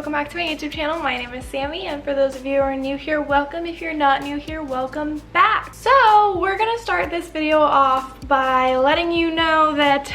welcome back to my YouTube channel. My name is Sammy, and for those of you who are new here, welcome. If you're not new here, welcome back. So we're gonna start this video off by letting you know that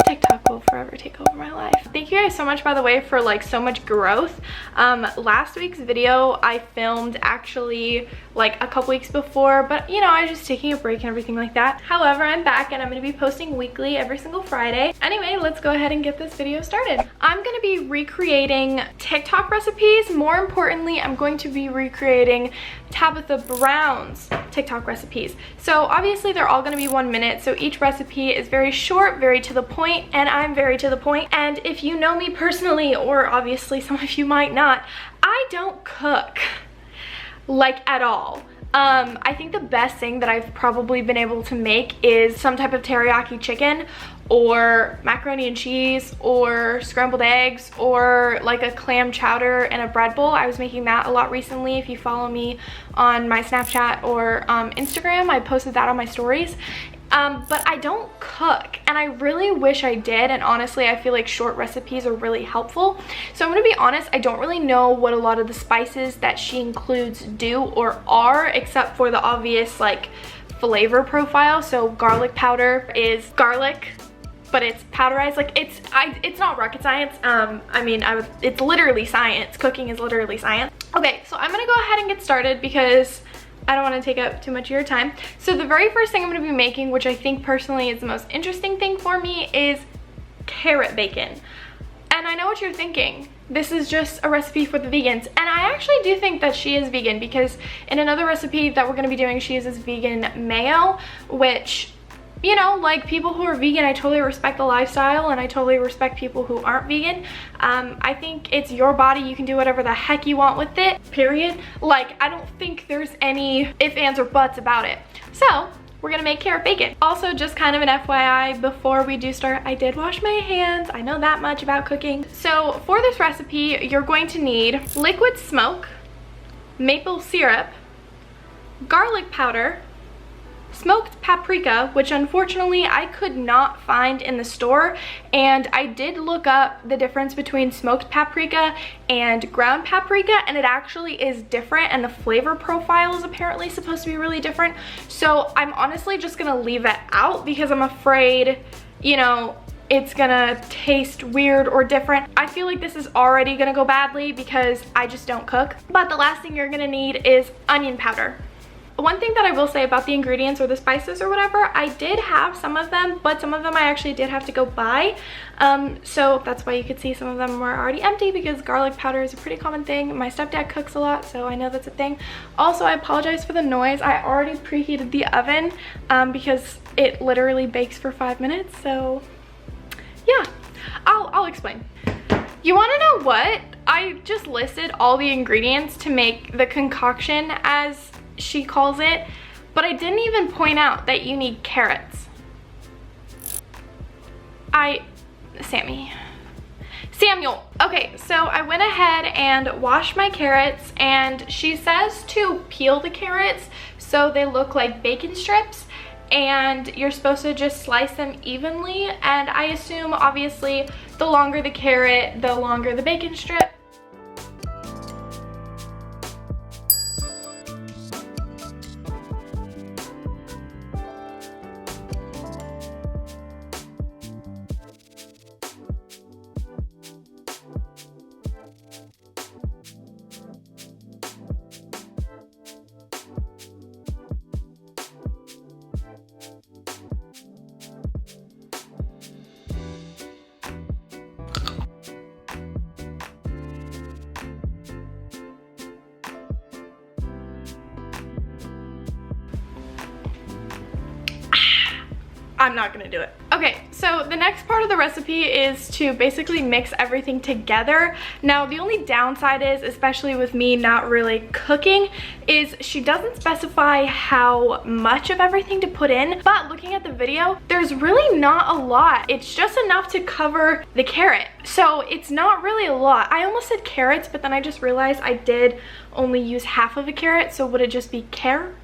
TikTok will forever take over my life. Thank you guys so much, by the way, for like so much growth. Last week's video I filmed actually like a couple weeks before, but you know, I was just taking a break and everything like that. However, I'm back and I'm going to be posting weekly every single Friday. Anyway, let's go ahead and get this video started. I'm going to be recreating TikTok recipes. More importantly, I'm going to be recreating Tabitha Brown's TikTok recipes. So obviously they're all going to be 1 minute, so each recipe is very short, very to the point, and I'm very to the point. And if you know me personally, or obviously some of you might not, I don't cook like at all. I think the best thing that I've probably been able to make is some type of teriyaki chicken, or macaroni and cheese, or scrambled eggs, or like a clam chowder and a bread bowl. I was making that a lot recently. If you follow me on my Snapchat or Instagram, I posted that on my stories. But I don't cook, and I really wish I did, and honestly I feel like short recipes are really helpful. So I'm gonna be honest, I don't really know what a lot of the spices that she includes do or are, except for the obvious like flavor profile. So garlic powder is garlic, but it's powderized. Like it's not rocket science. It's literally science. Cooking is literally science. Okay, so I'm gonna go ahead and get started because I don't want to take up too much of your time. So the very first thing I'm going to be making, which I think personally is the most interesting thing for me, is carrot bacon. And I know what you're thinking. This is just a recipe for the vegans. And I actually do think that she is vegan, because in another recipe that we're going to be doing, she uses vegan mayo, which, you know, like, people who are vegan, I totally respect the lifestyle, and I totally respect people who aren't vegan. I think it's your body. You can do whatever the heck you want with it, period. Like, I don't think there's any ifs, ands, or buts about it. So we're gonna make carrot bacon. Also, just kind of an FYI before we do start, I did wash my hands. I know that much about cooking. So for this recipe, you're going to need liquid smoke, maple syrup, garlic powder, smoked paprika, which unfortunately I could not find in the store, and I did look up the difference between smoked paprika and ground paprika, and it actually is different, and the flavor profile is apparently supposed to be really different. So I'm honestly just gonna leave it out because I'm afraid, you know, it's gonna taste weird or different. I feel like this is already gonna go badly because I just don't cook. But the last thing you're gonna need is onion powder. One thing that I will say about the ingredients or the spices or whatever, I did have some of them, but some of them I actually did have to go buy. So that's why you could see some of them were already empty, because garlic powder is a pretty common thing. My stepdad cooks a lot, so I know that's a thing. Also, I apologize for the noise. I already preheated the oven because it literally bakes for 5 minutes. So yeah, I'll explain. You want to know what? I just listed all the ingredients to make the concoction, as she calls it, but I didn't even point out that you need carrots. Samuel. Okay, so I went ahead and washed my carrots, and she says to peel the carrots so they look like bacon strips, and you're supposed to just slice them evenly, and I assume obviously the longer the carrot, the longer the bacon strip. I'm not gonna do it. Okay, so the next part of the recipe is to basically mix everything together. Now, the only downside is, especially with me not really cooking, is she doesn't specify how much of everything to put in, but looking at the video, there's really not a lot. It's just enough to cover the carrot. So it's not really a lot. I almost said carrots, but then I just realized I did only use half of a carrot, so would it just be carrot?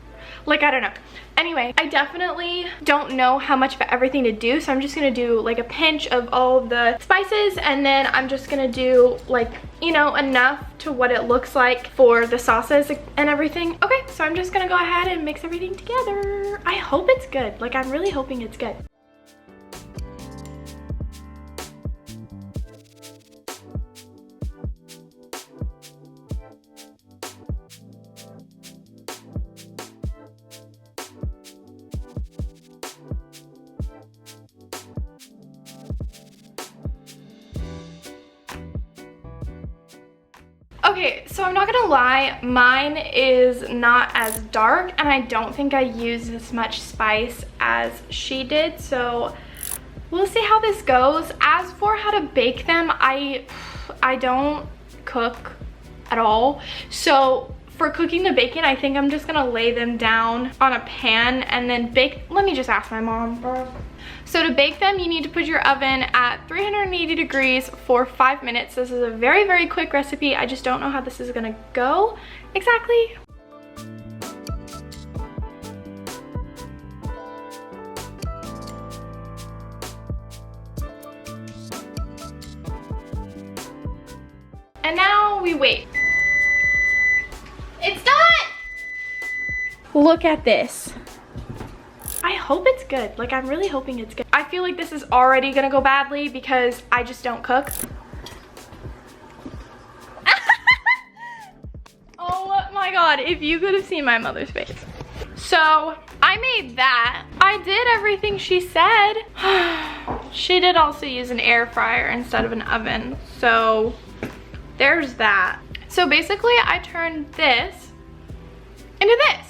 Like, I don't know. Anyway, I definitely don't know how much of everything to do, so I'm just gonna do like a pinch of all of the spices, and then I'm just gonna do like, you know, enough to what it looks like for the sauces and everything. Okay, so I'm just gonna go ahead and mix everything together. I hope it's good. Like, I'm really hoping it's good. Okay, so I'm not gonna lie, mine is not as dark, and I don't think I used as much spice as she did, so we'll see how this goes. As for how to bake them, I don't cook at all, so for cooking the bacon, I think I'm just gonna lay them down on a pan and then bake. Let me just ask my mom, bro. So to bake them, you need to put your oven at 380 degrees for 5 minutes. This is a very, very quick recipe. I just don't know how this is gonna go exactly. And now we wait. It's done! Look at this. I hope it's good. Like, I'm really hoping it's good. I feel like this is already gonna go badly because I just don't cook. Oh my God, if you could have seen my mother's face. So I made that. I did everything she said. She did also use an air fryer instead of an oven. So there's that. So basically I turned this into this.